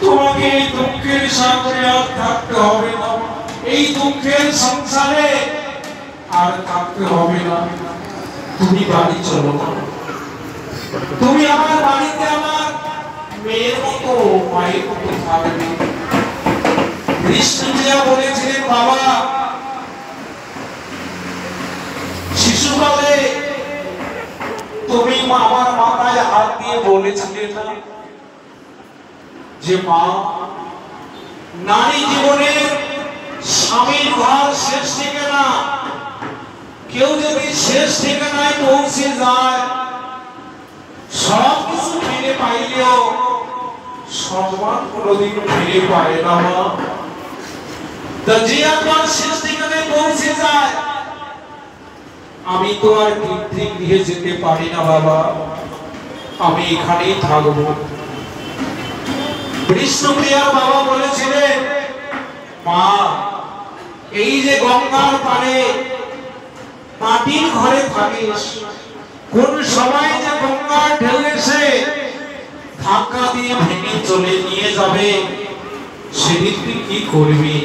তোমাকে দুঃখের সাগরে আর থাকতে হবে না, এই দুঃখের সংসারে আর থাকতে হবে না। তুমি বাড়ি চলো, তুমি আমার বাড়িতে আমার মেয়ের মতো মায়ের মতো থাকবে। কৃষ্ণজিয়া বলেছিলেন, বাবা শিশুকালে তুমি আমার মাথায় হাত দিয়ে বলেছিলে না যে মা, নারী জীবনে স্বামীর ঘর শেষ ঠিকানা, কেউ যদি শেষ ঠিকানায় পৌঁছে যায় সব কিছু ফিরে পাইলেও সম্মান কোনোদিন ফিরে পায় না। মা, যে একবার শেষ ঠিকানায় পৌঁছে যায় আমি তো আর পিতৃগৃহে যেতে পারি না বাবা, আমি এখানেই থাকবো। বিষ্ণুপ্রিয়া বাবা বলেছিলেন, মা এই যে গঙ্গার পারে মাটির ঘরে থাকিস, কোন সময় যে গঙ্গার ঢেউ এসে ধাক্কা দিয়ে ভেঙে চলে নিয়ে যাবে সেদিন তুই কি করবি?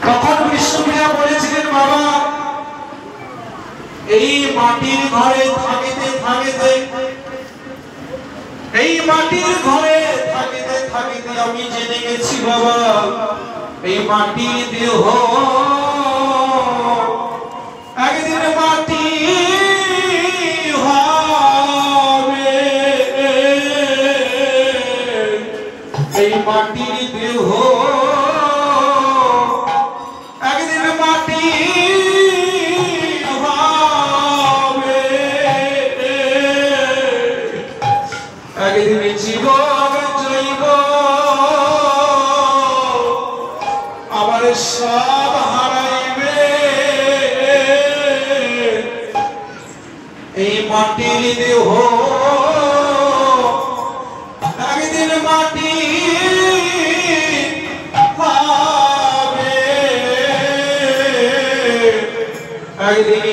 তখন বিষ্ণুপ্রিয়া বলেছিলেন, বাবা এই মাটির ঘরে থাকিতে থাকিতে, এই মাটির ঘরে থাকিতে থাকিতে আমি জেনে গেছি বাবা, এই মাটির দেহ একদিন মাটি হবে, এই মাটির দেহ একদিন মাটি হবে, একদিন জীবন জৈব আবার সব হারাইবে, এই মাটির দেহ একদিন মাটি হবে, একদিন